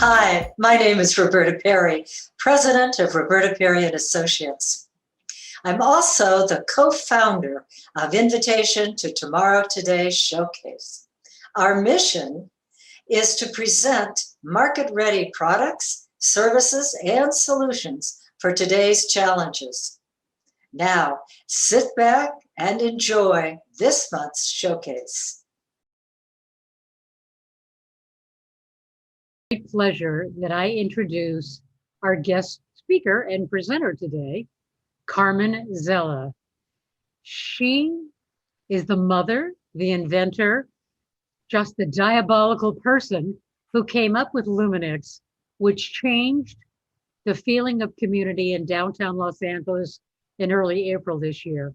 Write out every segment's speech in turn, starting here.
Hi, my name is Roberta Perry, president of Roberta Perry and Associates. I'm also the co-founder of Invitation to Tomorrow Today Showcase. Our mission is to present market-ready products, services, and solutions for today's challenges. Now, sit back and enjoy this month's showcase. Great pleasure that I introduce our guest speaker and presenter today, Carmen Zella. She is the mother, the inventor, just the diabolical person who came up with Luminex, which changed the feeling of community in downtown Los Angeles in early April this year,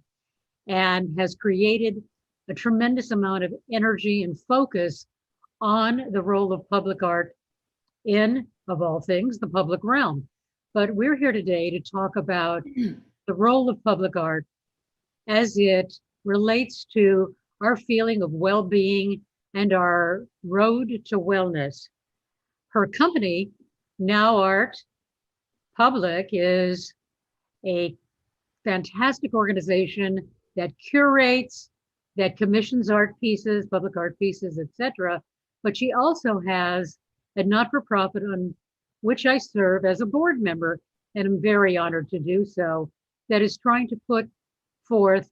and has created a tremendous amount of energy and focus on the role of public art in, of all things, the public realm. But we're here today to talk about the role of public art as it relates to our feeling of well-being and our road to wellness. Her company, NowArtLA, is a fantastic organization that curates, that commissions art pieces, public art pieces, etc. But she also has a not-for-profit on which I serve as a board member, and I'm very honored to do so, that is trying to put forth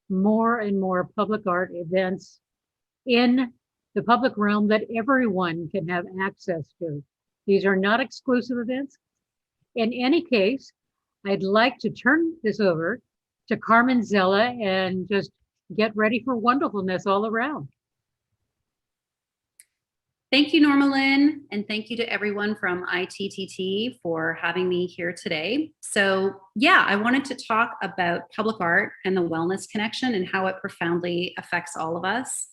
more and more public art events in the public realm that everyone can have access to. These are not exclusive events. In any case, I'd like to turn this over to Carmen Zella and just get ready for wonderfulness all around. Thank you, Norma Lynn, and thank you to everyone from ITTT for having me here today. So yeah, I wanted to talk about public art and the wellness connection and how it profoundly affects all of us.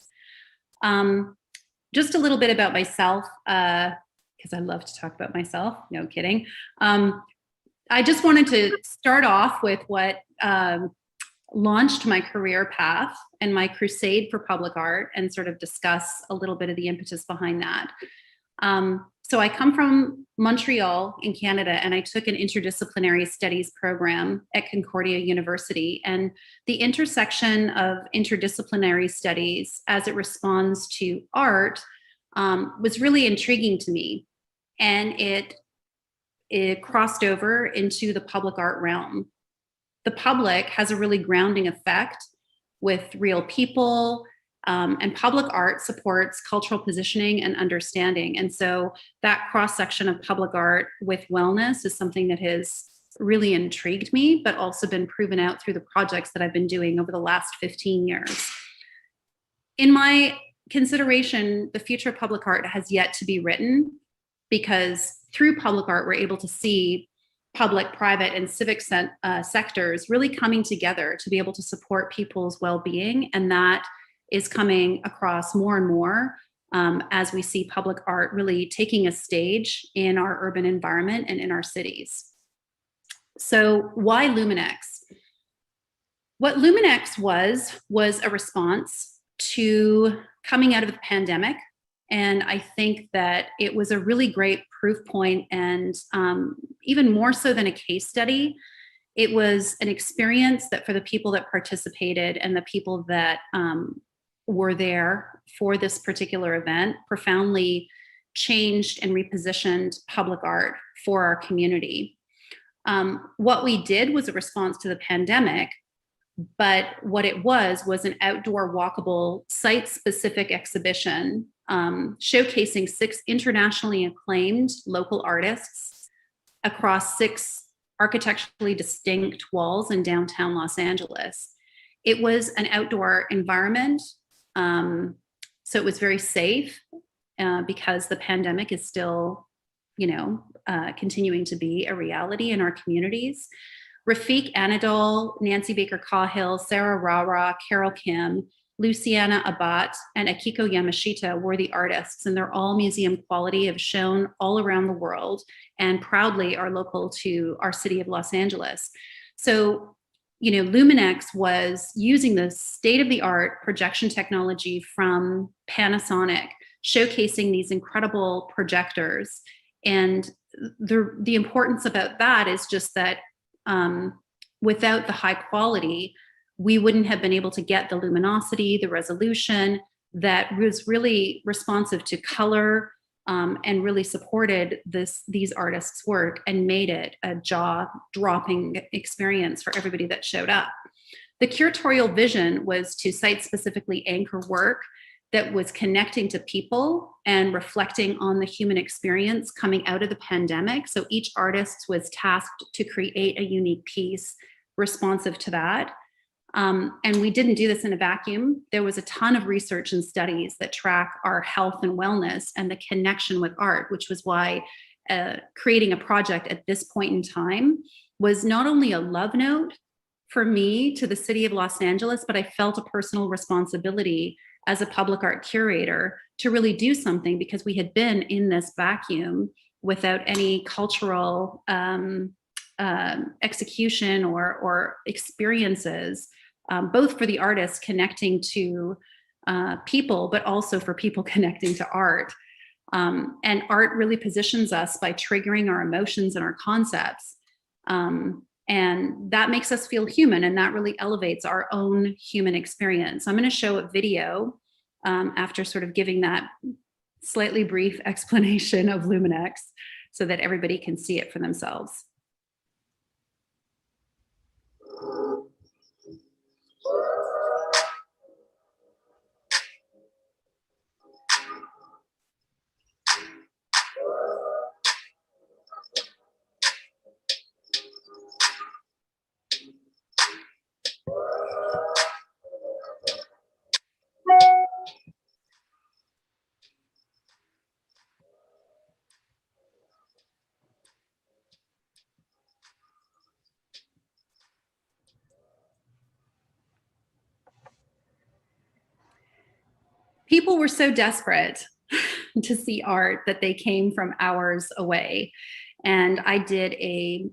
Just a little bit about myself, because I love to talk about myself, no kidding. I just wanted to start off with what launched my career path and my crusade for public art, and sort of discuss a little bit of the impetus behind that. So I come from Montreal in Canada, and I took an interdisciplinary studies program at Concordia University. And the intersection of interdisciplinary studies as it responds to art was really intriguing to me. And it crossed over into the public art realm. The public has a really grounding effect with real people, and public art supports cultural positioning and understanding. And so that cross-section of public art with wellness is something that has really intrigued me, but also been proven out through the projects that I've been doing over the last 15 years. In my consideration, the future of public art has yet to be written, because through public art, we're able to see public, private, and civic sectors really coming together to be able to support people's well-being. And that is coming across more and more as we see public art really taking a stage in our urban environment and in our cities. So why Luminex? What Luminex was a response to coming out of the pandemic. And I think that it was a really great proof point, and even more so than a case study, it was an experience that for the people that participated and the people that were there for this particular event profoundly changed and repositioned public art for our community. What we did was a response to the pandemic, but what it was an outdoor walkable site-specific exhibition showcasing 6 internationally acclaimed local artists across 6 architecturally distinct walls in downtown Los Angeles. It was an outdoor environment, so it was very safe because the pandemic is still, continuing to be a reality in our communities. Rafiq Anadol, Nancy Baker Cahill, Sarah Rara, Carol Kim, Luciana Abbat, and Akiko Yamashita were the artists, and they're all museum quality, have shown all around the world, and proudly are local to our city of Los Angeles. So, Luminex was using the state-of-the-art projection technology from Panasonic, showcasing these incredible projectors And the importance about that is just that without the high quality, we wouldn't have been able to get the luminosity, the resolution that was really responsive to color, and really supported these artists' work and made it a jaw-dropping experience for everybody that showed up. The curatorial vision was to site-specifically anchor work that was connecting to people and reflecting on the human experience coming out of the pandemic. So each artist was tasked to create a unique piece responsive to that. And we didn't do this in a vacuum. There was a ton of research and studies that track our health and wellness and the connection with art, which was why creating a project at this point in time was not only a love note for me to the city of Los Angeles, but I felt a personal responsibility as a public art curator to really do something, because we had been in this vacuum without any cultural execution or experiences, both for the artists connecting to people, but also for people connecting to art. And art really positions us by triggering our emotions and our concepts. And that makes us feel human, and that really elevates our own human experience. I'm going to show a video after sort of giving that slightly brief explanation of Luminex so that everybody can see it for themselves. People were so desperate to see art that they came from hours away. And I did a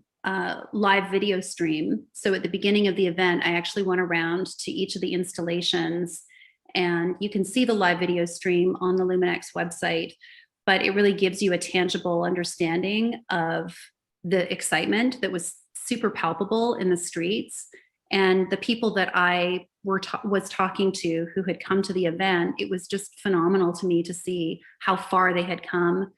live video stream. So at the beginning of the event, I actually went around to each of the installations, and you can see the live video stream on the Luminex website, but it really gives you a tangible understanding of the excitement that was super palpable in the streets. And the people that I was talking to who had come to the event, it was just phenomenal to me to see how far they had come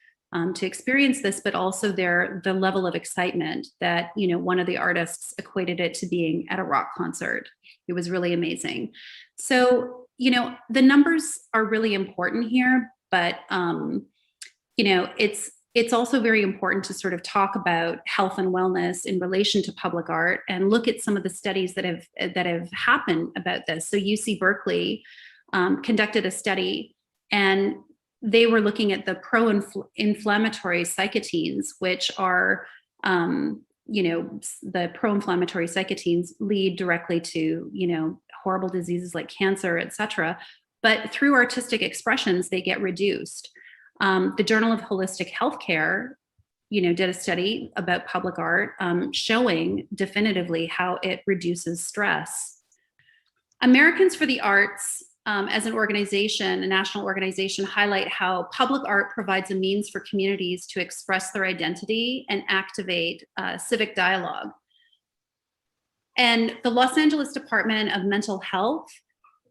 to experience this, but also the level of excitement that, you know, one of the artists equated it to being at a rock concert. It was really amazing. So, you know, the numbers are really important here, but, you know, it's also very important to sort of talk about health and wellness in relation to public art and look at some of the studies that have happened about this. So UC Berkeley conducted a study, and they were looking at the pro-inflammatory cytokines, which are, you know, the pro-inflammatory cytokines lead directly to, you know, horrible diseases like cancer, et cetera. But through artistic expressions, they get reduced. The Journal of Holistic Healthcare, you know, did a study about public art showing definitively how it reduces stress. Americans for the Arts, as an organization, a national organization, highlight how public art provides a means for communities to express their identity and activate civic dialogue. And the Los Angeles Department of Mental Health,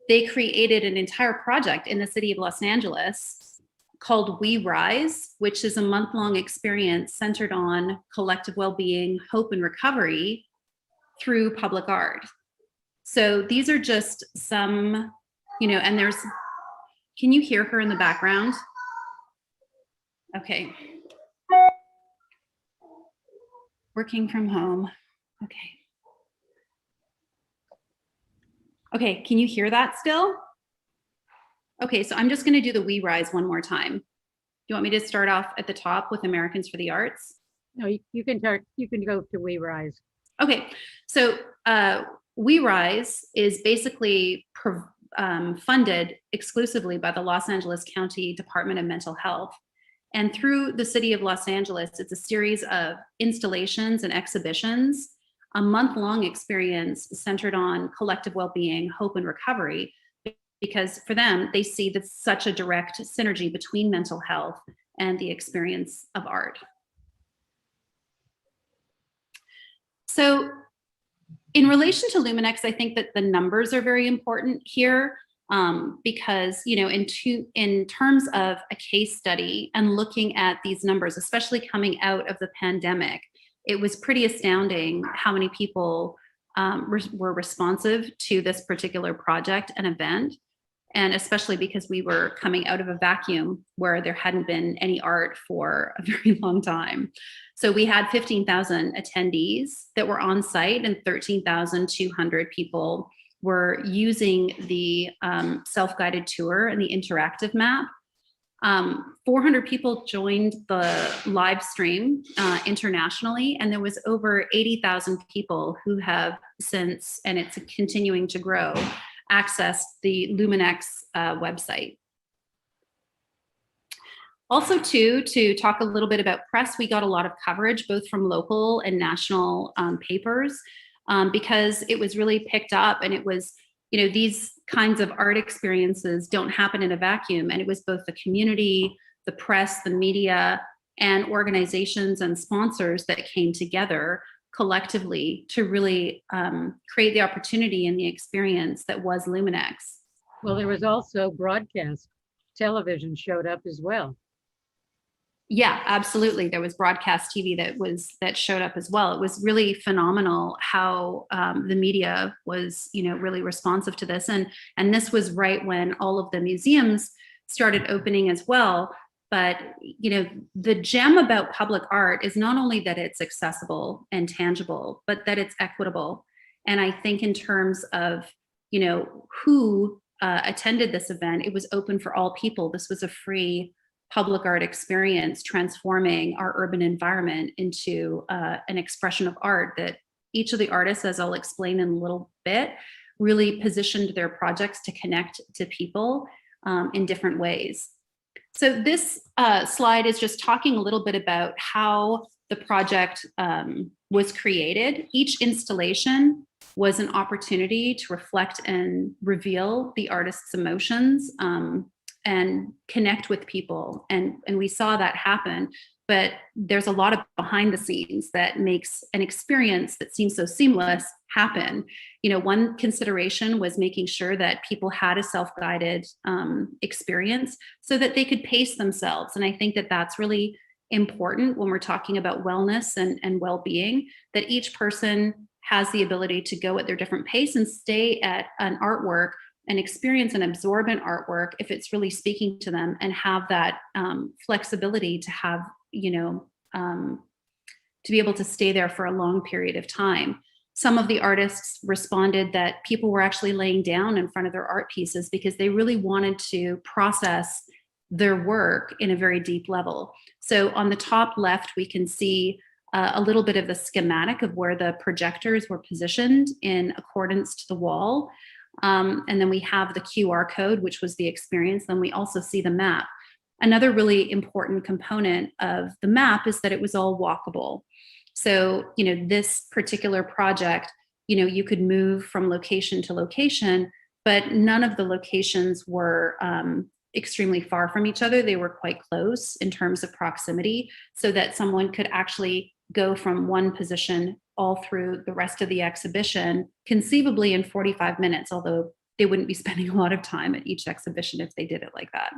they created an entire project in the city of Los Angeles called We Rise, which is a month-long experience centered on collective well-being, hope, and recovery through public art. So these are just some, you know, and there's, can you hear her in the background? Okay. Working from home. Okay. Okay, can you hear that still? Okay, so I'm just going to do the We Rise one more time. Do you want me to start off at the top with Americans for the Arts? No, you can start. You can go to We Rise. Okay, so We Rise is basically funded exclusively by the Los Angeles County Department of Mental Health. And through the city of Los Angeles, it's a series of installations and exhibitions, a month-long experience centered on collective well-being, hope, and recovery, because for them, they see that such a direct synergy between mental health and the experience of art. So in relation to Luminex, I think that the numbers are very important here, because, you know, in terms of a case study and looking at these numbers, especially coming out of the pandemic, it was pretty astounding how many people were responsive to this particular project and event. And especially because we were coming out of a vacuum where there hadn't been any art for a very long time. So we had 15,000 attendees that were on site, and 13,200 people were using the self-guided tour and the interactive map. 400 people joined the live stream internationally, and there was over 80,000 people who have since, and it's continuing to grow, accessed the Luminex website. Also, too, to talk a little bit about press, we got a lot of coverage, both from local and national papers, because it was really picked up, and it was, you know, these kinds of art experiences don't happen in a vacuum, and it was both the community, the press, the media, and organizations and sponsors that came together collectively to really create the opportunity and the experience that was Luminex. Well, there was also broadcast television showed up as well. Yeah, absolutely. There was broadcast TV that showed up as well. It was really phenomenal how the media was, you know, really responsive to this. And this was right when all of the museums started opening as well. But, you know, the gem about public art is not only that it's accessible and tangible, but that it's equitable. And I think in terms of, you know, who attended this event, it was open for all people. This was a free public art experience, transforming our urban environment into an expression of art that each of the artists, as I'll explain in a little bit, really positioned their projects to connect to people in different ways. So this slide is just talking a little bit about how the project was created. Each installation was an opportunity to reflect and reveal the artist's emotions and connect with people. And we saw that happen, but there's a lot of behind the scenes that makes an experience that seems so seamless happen. You know, one consideration was making sure that people had a self-guided experience so that they could pace themselves. And I think that that's really important when we're talking about wellness and well-being, that each person has the ability to go at their different pace and stay at an artwork and experience and absorb an artwork if it's really speaking to them, and have that flexibility to have, you know, to be able to stay there for a long period of time. Some of the artists responded that people were actually laying down in front of their art pieces because they really wanted to process their work in a very deep level. So on the top left, we can see a little bit of the schematic of where the projectors were positioned in accordance to the wall. And then we have the QR code, which was the experience. Then we also see the map. Another really important component of the map is that it was all walkable. So, you know, this particular project, you know, you could move from location to location, but none of the locations were extremely far from each other. They were quite close in terms of proximity, so that someone could actually go from one position all through the rest of the exhibition, conceivably in 45 minutes, although they wouldn't be spending a lot of time at each exhibition if they did it like that.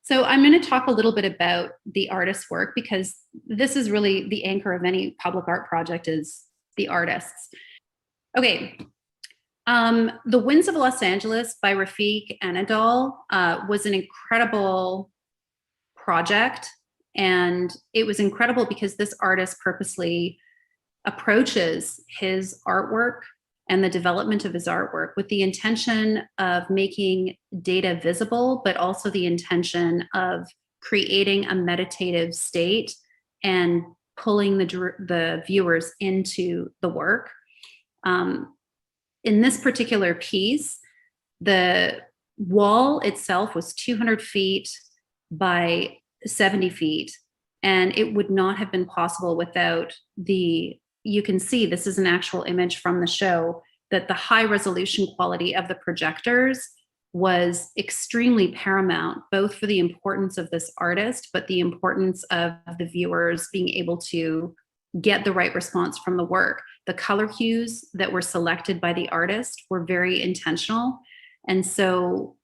So I'm going to talk a little bit about the artist's work, because this is really the anchor of any public art project, is the artists. Okay. The Winds of Los Angeles by Rafiq Anadol was an incredible project. And it was incredible because this artist purposely approaches his artwork and the development of his artwork with the intention of making data visible, but also the intention of creating a meditative state and pulling the viewers into the work. In this particular piece, the wall itself was 200 feet by 70 feet, and it would not have been possible without you can see, this is an actual image from the show, that the high resolution quality of the projectors was extremely paramount, both for the importance of this artist, but the importance of the viewers being able to get the right response from the work. The color hues that were selected by the artist were very intentional. And so,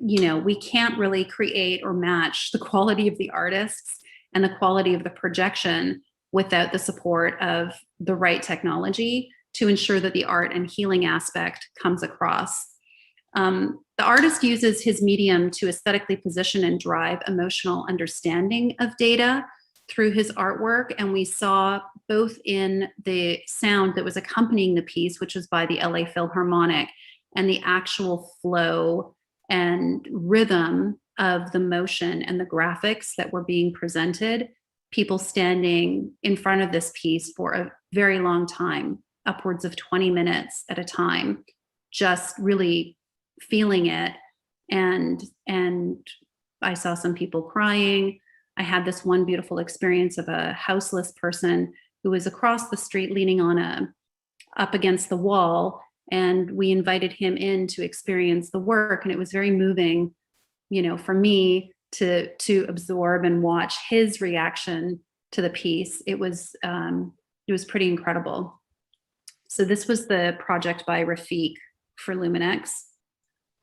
you know, we can't really create or match the quality of the artists and the quality of the projection without the support of the right technology to ensure that the art and healing aspect comes across. The artist uses his medium to aesthetically position and drive emotional understanding of data through his artwork. And we saw both in the sound that was accompanying the piece, which was by the LA Philharmonic, and the actual flow and rhythm of the motion and the graphics that were being presented, people standing in front of this piece for a very long time, upwards of 20 minutes at a time, just really feeling it. And I saw some people crying. I had this one beautiful experience of a houseless person who was across the street leaning on up against the wall, and we invited him in to experience the work. And it was very moving, you know, for me to absorb and watch his reaction to the piece. It was pretty incredible. So this was the project by Rafiq for Luminex.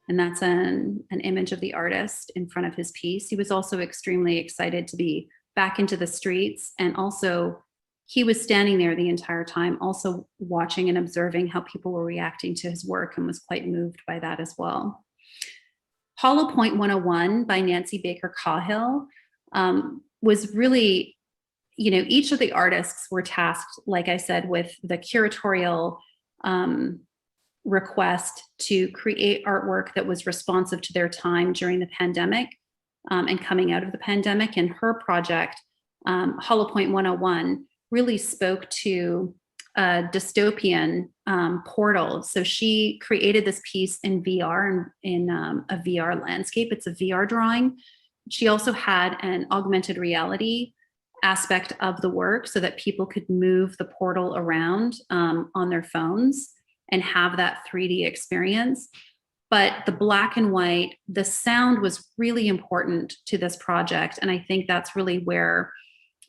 And that's an image of the artist in front of his piece. He was also extremely excited to be back into the streets. And also he was standing there the entire time, also watching and observing how people were reacting to his work, and was quite moved by that as well. Hollow Point 101 by Nancy Baker Cahill was really, you know, each of the artists were tasked, like I said, with the curatorial request to create artwork that was responsive to their time during the pandemic and coming out of the pandemic. And her project, Hollow Point 101, really spoke to a dystopian portal. So she created this piece in VR, in a VR landscape. It's a VR drawing. She also had an augmented reality aspect of the work so that people could move the portal around on their phones and have that 3D experience. But the black and white, the sound was really important to this project. And I think that's really where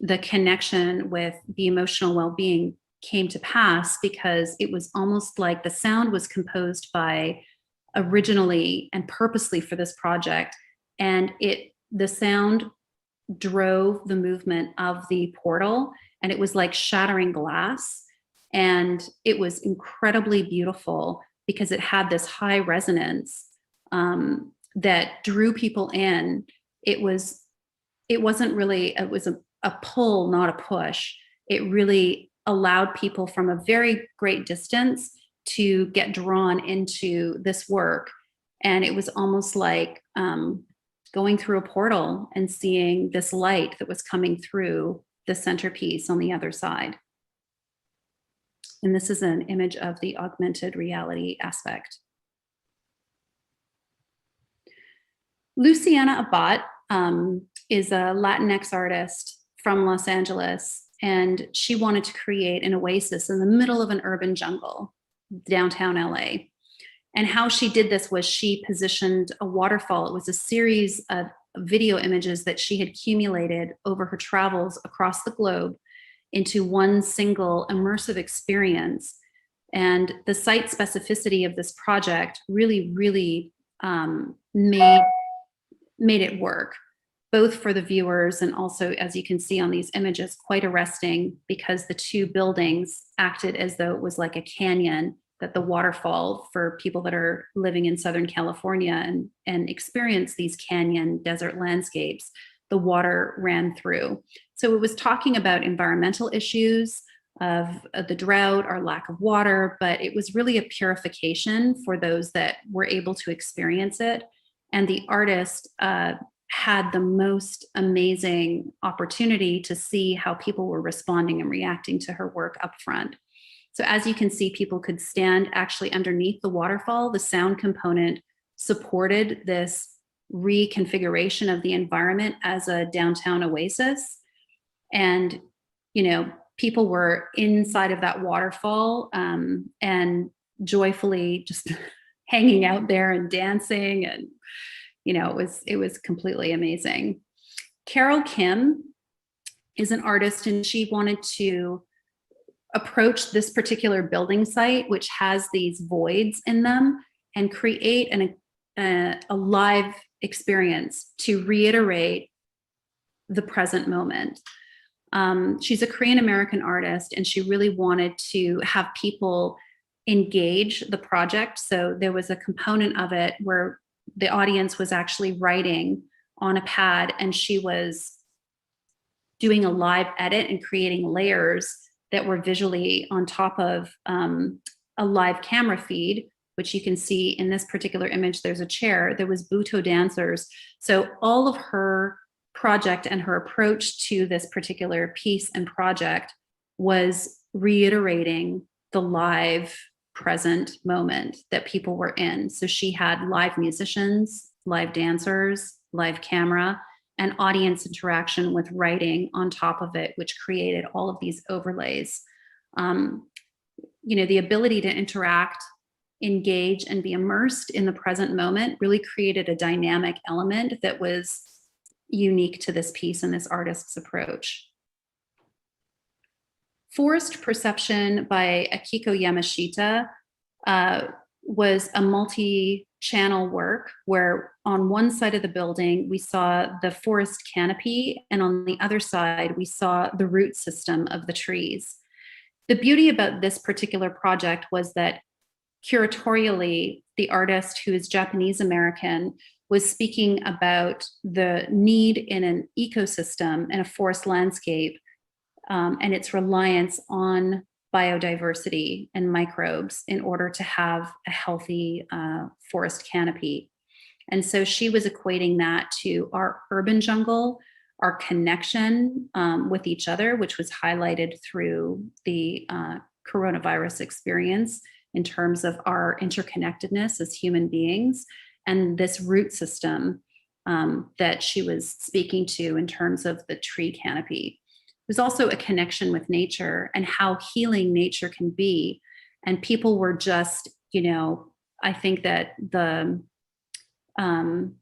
the connection with the emotional well-being came to pass, because it was almost like the sound was composed by originally and purposely for this project. And the sound drove the movement of the portal, and it was like shattering glass. And it was incredibly beautiful because it had this high resonance that drew people in. It was a pull, not a push. It really allowed people from a very great distance to get drawn into this work. And it was almost like going through a portal and seeing this light that was coming through the centerpiece on the other side. And this is an image of the augmented reality aspect. Luciana Abad is a Latinx artist from Los Angeles, and she wanted to create an oasis in the middle of an urban jungle, downtown LA. And how she did this was she positioned a waterfall. It was a series of video images that she had accumulated over her travels across the globe into one single immersive experience. And the site specificity of this project really, really made it work, both for the viewers and also, as you can see on these images, quite arresting, because the two buildings acted as though it was like a canyon that the waterfall, for people that are living in Southern California and experience these canyon desert landscapes, the water ran through. So it was talking about environmental issues of the drought or lack of water, but it was really a purification for those that were able to experience it. And the artist had the most amazing opportunity to see how people were responding and reacting to her work up front. So as you can see, people could stand actually underneath the waterfall. The sound component supported this reconfiguration of the environment as a downtown oasis. And, you know, people were inside of that waterfall and joyfully just hanging out there and dancing, and it was completely amazing. Carol Kim is an artist, and she wanted to approach this particular building site, which has these voids in them, and create a live experience to reiterate the present moment. She's a Korean American artist, and she really wanted to have people engage the project. So there was a component of it where the audience was actually writing on a pad, and she was doing a live edit and creating layers that were visually on top of a live camera feed, which you can see in this particular image. There's a chair. There was Buto dancers. So all of her project and her approach to this particular piece and project was reiterating the live present moment that people were in. So she had live musicians, live dancers, live camera, and audience interaction with writing on top of it, which created all of these overlays. The ability to interact, engage, and be immersed in the present moment really created a dynamic element that was unique to this piece and this artist's approach. Forest Perception by Akiko Yamashita was a multi-channel work where on one side of the building, we saw the forest canopy, and on the other side, we saw the root system of the trees. The beauty about this particular project was that curatorially, the artist, who is Japanese American, was speaking about the need in an ecosystem and a forest landscape and its reliance on biodiversity and microbes in order to have a healthy forest canopy. And so she was equating that to our urban jungle, our connection with each other, which was highlighted through the coronavirus experience in terms of our interconnectedness as human beings, and this root system that she was speaking to in terms of the tree canopy. There's also a connection with nature and how healing nature can be. And people were just, I think that the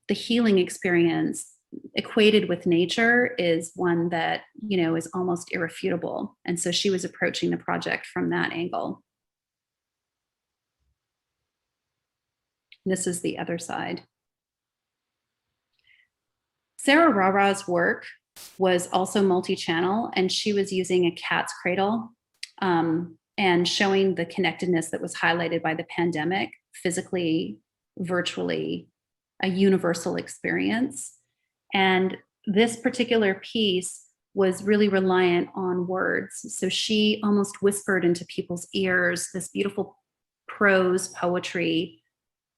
healing experience equated with nature is one that, is almost irrefutable. And so she was approaching the project from that angle. This is the other side. Sarah Rara's work was also multi-channel, and she was using a cat's cradle and showing the connectedness that was highlighted by the pandemic, physically, virtually, a universal experience. And this particular piece was really reliant on words. So she almost whispered into people's ears this beautiful prose poetry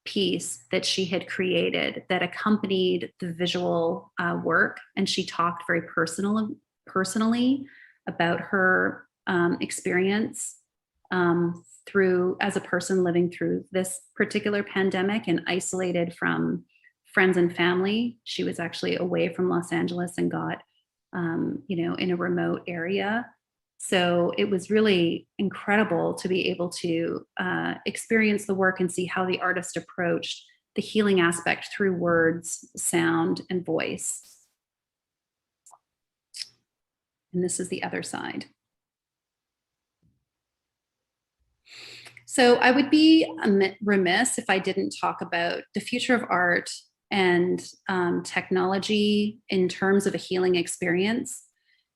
piece that she had created that accompanied the visual work. And she talked very personally about her experience as a person living through this particular pandemic and isolated from friends and family. She was actually away from Los Angeles and got, in a remote area. So it was really incredible to be able to experience the work and see how the artist approached the healing aspect through words, sound, and voice. And this is the other side. So I would be remiss if I didn't talk about the future of art and technology in terms of a healing experience.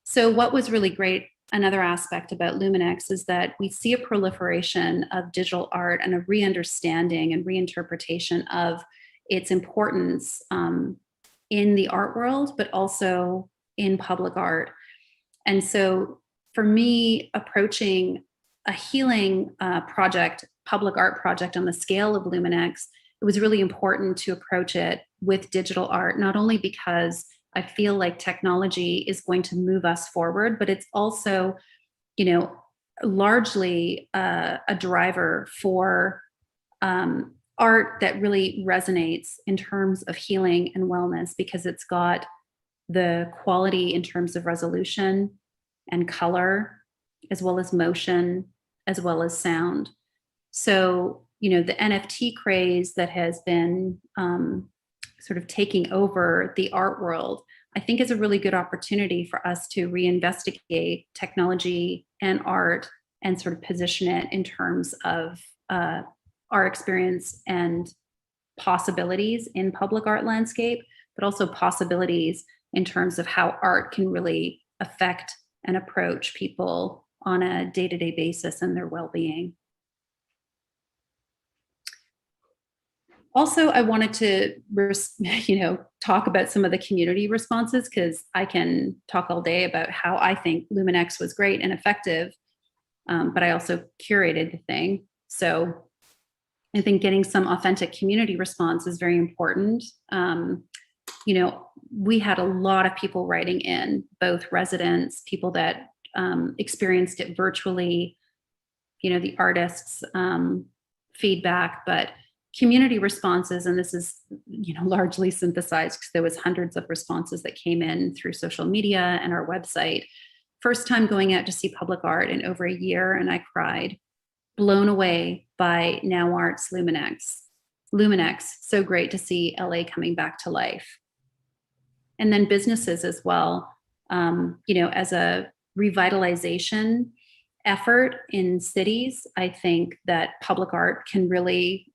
So what was really great, another aspect about Luminex, is that we see a proliferation of digital art and a re-understanding and reinterpretation of its importance in the art world, but also in public art. And so for me, approaching a healing project, public art project on the scale of Luminex, it was really important to approach it with digital art, not only because I feel like technology is going to move us forward, but it's also, largely a driver for art that really resonates in terms of healing and wellness, because it's got the quality in terms of resolution and color, as well as motion, as well as sound. So the NFT craze that has been sort of taking over the art world, I think is a really good opportunity for us to reinvestigate technology and art and sort of position it in terms of our experience and possibilities in public art landscape, but also possibilities in terms of how art can really affect and approach people on a day-to-day basis and their well-being. Also, I wanted to, talk about some of the community responses, because I can talk all day about how I think Luminex was great and effective, but I also curated the thing. So I think getting some authentic community response is very important. We had a lot of people writing in, both residents, people that experienced it virtually, the artists' feedback, but community responses, and this is largely synthesized because there was hundreds of responses that came in through social media and our website. First time going out to see public art in over a year, and I cried. Blown away by NowArt's Luminex, so great to see LA coming back to life. And then businesses as well, as a revitalization effort in cities, I think that public art can really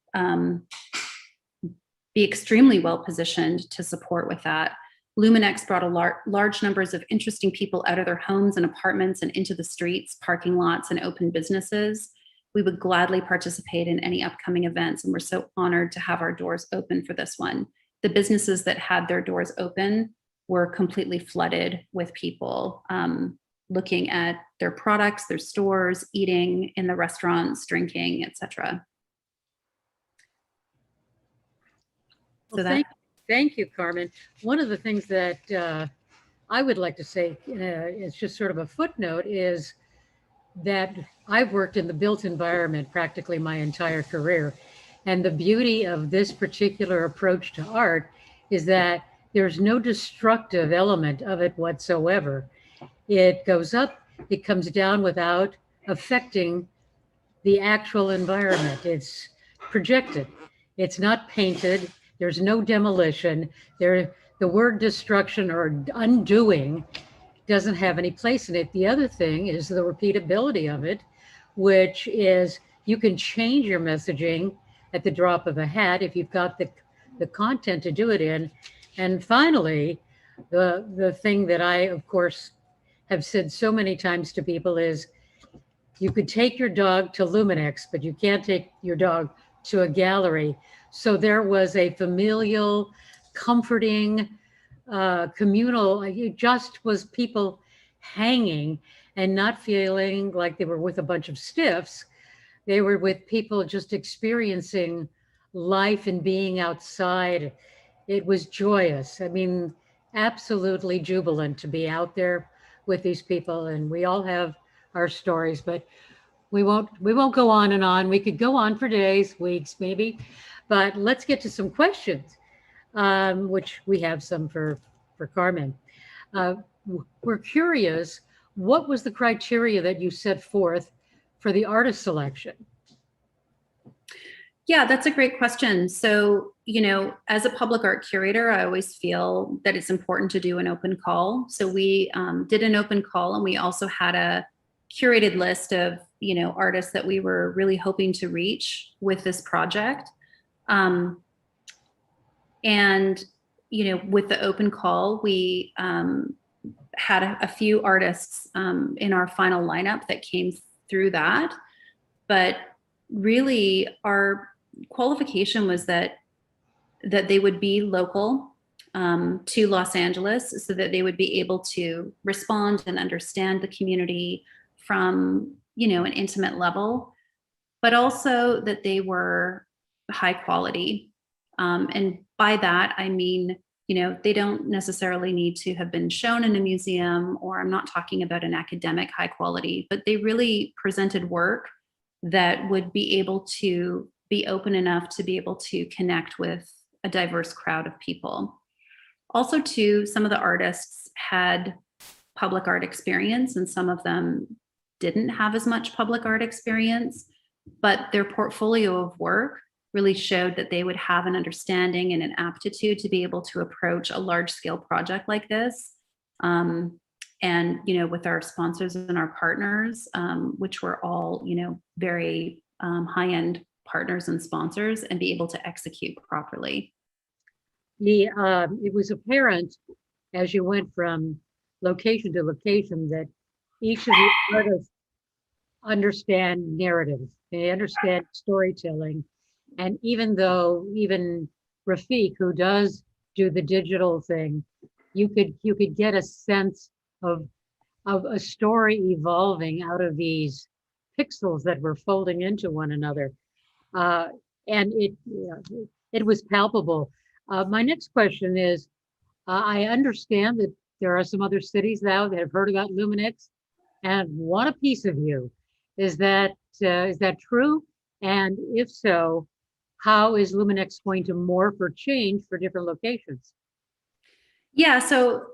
be extremely well positioned to support with that. Luminex brought large numbers of interesting people out of their homes and apartments and into the streets, parking lots, and open businesses. We would gladly participate in any upcoming events, and we're so honored to have our doors open for this one. The businesses that had their doors open were completely flooded with people looking at their products, their stores, eating in the restaurants, drinking, etc. Well, thank you, Carmen. One of the things that I would like to say, it's just sort of a footnote, is that I've worked in the built environment practically my entire career. And the beauty of this particular approach to art is that there's no destructive element of it whatsoever. It goes up, it comes down without affecting the actual environment. It's projected. It's not painted. There's no demolition. The word destruction or undoing doesn't have any place in it. The other thing is the repeatability of it, which is you can change your messaging at the drop of a hat if you've got the content to do it in. And finally, the thing that I, of course, have said so many times to people is you could take your dog to Luminex, but you can't take your dog to a gallery. So there was a familial, comforting, communal, it just was people hanging and not feeling like they were with a bunch of stiffs. They were with people just experiencing life and being outside. It was joyous. I mean, absolutely jubilant to be out there with these people. And we all have our stories, but we won't go on and on. We could go on for days, weeks, maybe, but let's get to some questions, which we have some for Carmen. We're curious, what was the criteria that you set forth for the artist selection? Yeah, that's a great question. So, as a public art curator, I always feel that it's important to do an open call. So we did an open call, and we also had a curated list of, artists that we were really hoping to reach with this project. And, with the open call, we had a few artists in our final lineup that came through that. But really, our qualification was that they would be local to Los Angeles, so that they would be able to respond and understand the community from, an intimate level, but also that they were high quality. And by that, I mean, they don't necessarily need to have been shown in a museum, or I'm not talking about an academic high quality, but they really presented work that would be able to be open enough to be able to connect with a diverse crowd of people. Also, too, some of the artists had public art experience, and some of them didn't have as much public art experience. but their portfolio of work really showed that they would have an understanding and an aptitude to be able to approach a large scale project like this. And, with our sponsors and our partners, which were all, very high-end partners and sponsors, and be able to execute properly. It was apparent as you went from location to location that each of the artists understand narratives. They understand storytelling. And even Rafiq, who does do the digital thing, you could get a sense of a story evolving out of these pixels that were folding into one another. And it was palpable. My next question is, I understand that there are some other cities now that have heard about Luminex and want a piece of you. Is that true? And if so, how is Luminex going to morph or change for different locations? Yeah, so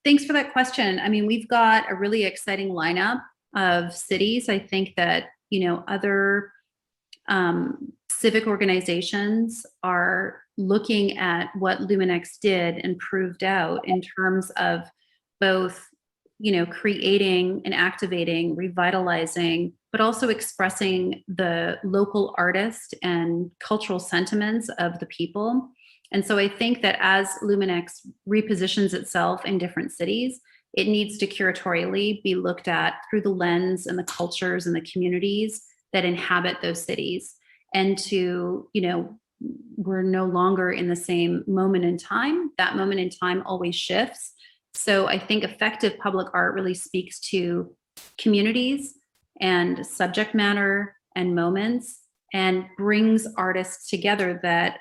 thanks for that question. I mean, we've got a really exciting lineup of cities. I think that, other civic organizations are looking at what Luminex did and proved out in terms of both, creating and activating, revitalizing, but also expressing the local artist and cultural sentiments of the people. And so I think that as Luminex repositions itself in different cities, it needs to curatorially be looked at through the lens and the cultures and the communities that inhabit those cities. And to, we're no longer in the same moment in time. That moment in time always shifts. So I think effective public art really speaks to communities and subject matter and moments, and brings artists together that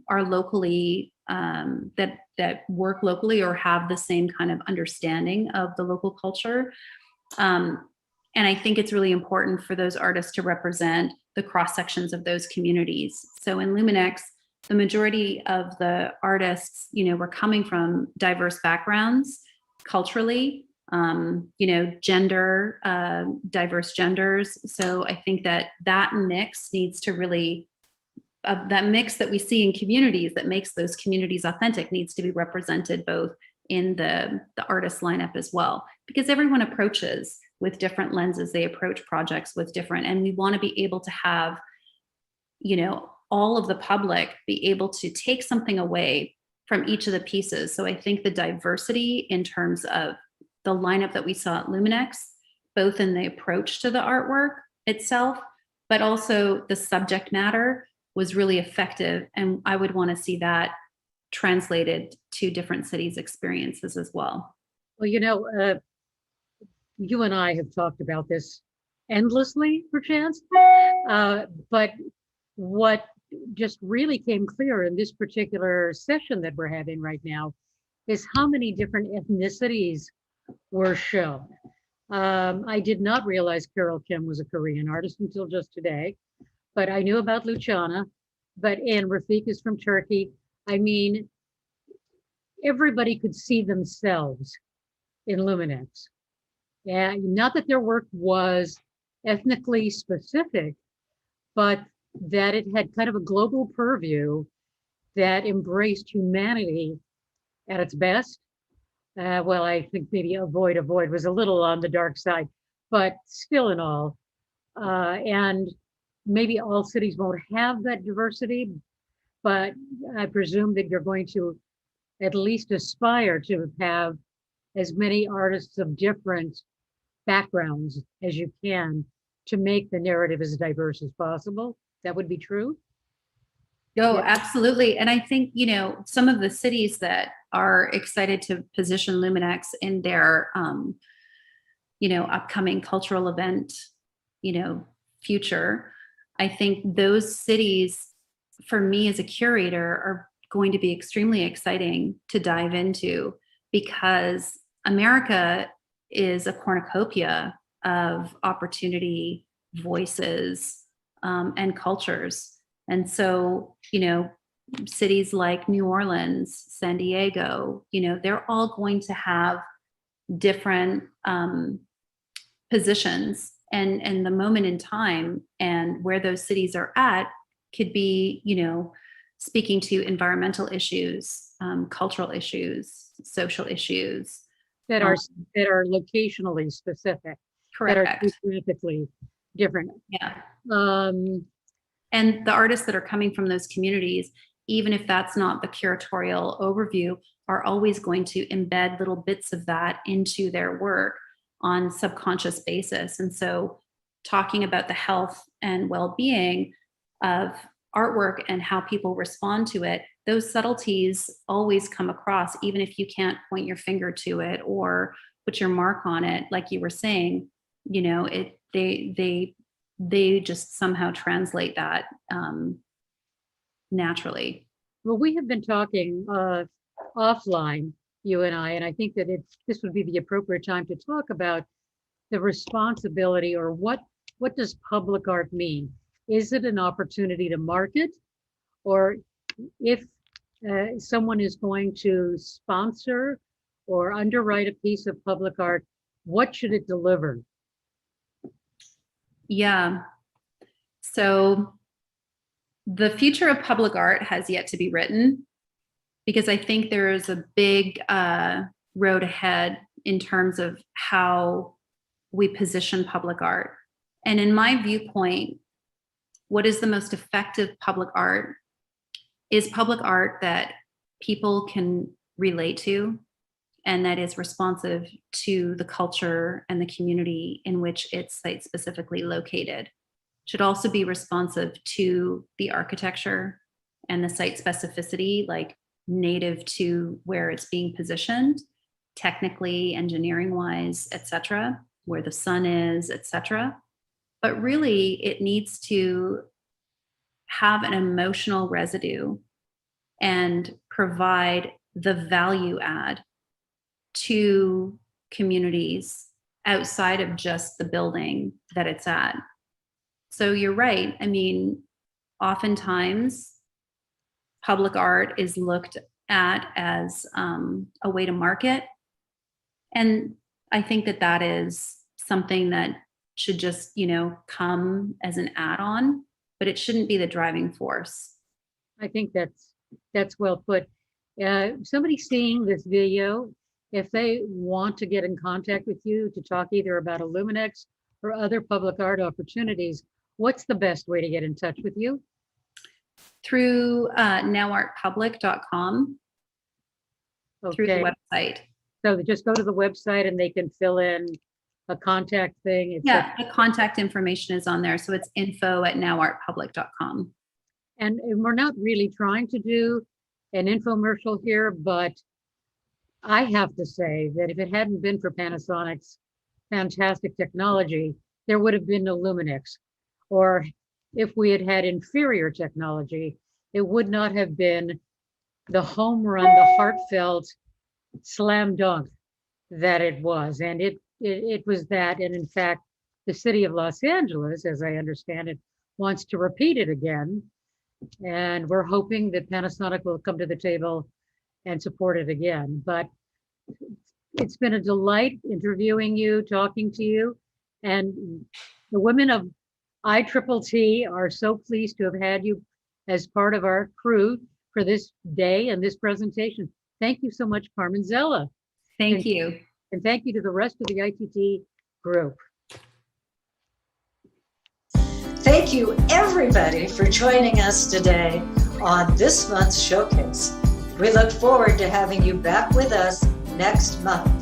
are locally, that work locally or have the same kind of understanding of the local culture. And I think it's really important for those artists to represent the cross sections of those communities. So in Luminex, the majority of the artists, were coming from diverse backgrounds culturally, gender, diverse genders. So I think that mix needs to really, that mix that we see in communities that makes those communities authentic needs to be represented both in the artist lineup as well, because everyone approaches with different lenses. They approach projects with different, and we want to be able to have, all of the public be able to take something away from each of the pieces. So I think the diversity in terms of the lineup that we saw at Luminex, both in the approach to the artwork itself, but also the subject matter, was really effective. And I would want to see that translated to different cities' experiences as well. Well, you and I have talked about this endlessly, perchance, but what just really came clear in this particular session that we're having right now is how many different ethnicities were shown. I did not realize Carol Kim was a Korean artist until just today, but I knew about Luciana, and Rafiq is from Turkey. I mean, everybody could see themselves in Luminex. Yeah, not that their work was ethnically specific, but that it had kind of a global purview that embraced humanity at its best. Well, I think maybe avoid was a little on the dark side, but still in all. And maybe all cities won't have that diversity, but I presume that you're going to at least aspire to have as many artists of different backgrounds as you can to make the narrative as diverse as possible. That would be true? Oh, Yeah. absolutely. And I think, some of the cities that are excited to position Luminex in their, upcoming cultural event, future, I think those cities, for me as a curator, are going to be extremely exciting to dive into, because America is a cornucopia of opportunity, voices, and cultures. And so, cities like New Orleans, San Diego, they're all going to have different positions and the moment in time and where those cities are at could be, speaking to environmental issues, cultural issues, social issues. That are locationally specific. Correct. That are geographically different. Yeah. Um, And the artists that are coming from those communities, even if that's not the curatorial overview, are always going to embed little bits of that into their work on subconscious basis. And so talking about the health and well-being of artwork and how people respond to it, those subtleties always come across, even if you can't point your finger to it or put your mark on it. Like you were saying, they just somehow translate that naturally. well, we have been talking offline, you and I think that this would be the appropriate time to talk about the responsibility, or what does public art mean? Is it an opportunity to market? Or if someone is going to sponsor or underwrite a piece of public art, what should it deliver? Yeah. So the future of public art has yet to be written, because I think there is a big road ahead in terms of how we position public art. And in my viewpoint, what is the most effective public art is public art that people can relate to and that is responsive to the culture and the community in which it's site specifically located. Should also be responsive to the architecture and the site specificity, like native to where it's being positioned, technically, engineering wise, etc., where the sun is, etc. But really, it needs to have an emotional residue and provide the value add to communities outside of just the building that it's at. So you're right. I mean, oftentimes public art is looked at as a way to market. And I think that is something that should just, come as an add-on, but it shouldn't be the driving force. I think that's well put. Somebody seeing this video, if they want to get in contact with you to talk either about Illuminex or other public art opportunities, what's the best way to get in touch with you? Through NowArtPublic.com, through the website. So just go to the website and they can fill in a contact thing. The contact information is on there. So it's info@NowArtPublic.com. And we're not really trying to do an infomercial here, but I have to say that if it hadn't been for Panasonic's fantastic technology, there would have been no Luminex. Or if we had had inferior technology, it would not have been the home run, the heartfelt slam dunk that it was. And it was that. And in fact, the city of Los Angeles, as I understand it, wants to repeat it again. And we're hoping that Panasonic will come to the table and support it again. But it's been a delight interviewing you, talking to you. And the women of ITTT are so pleased to have had you as part of our crew for this day and this presentation. Thank you so much, Carmen Zella. Thank you. And thank you to the rest of the ITT group. Thank you, everybody, for joining us today on this month's showcase. We look forward to having you back with us next month.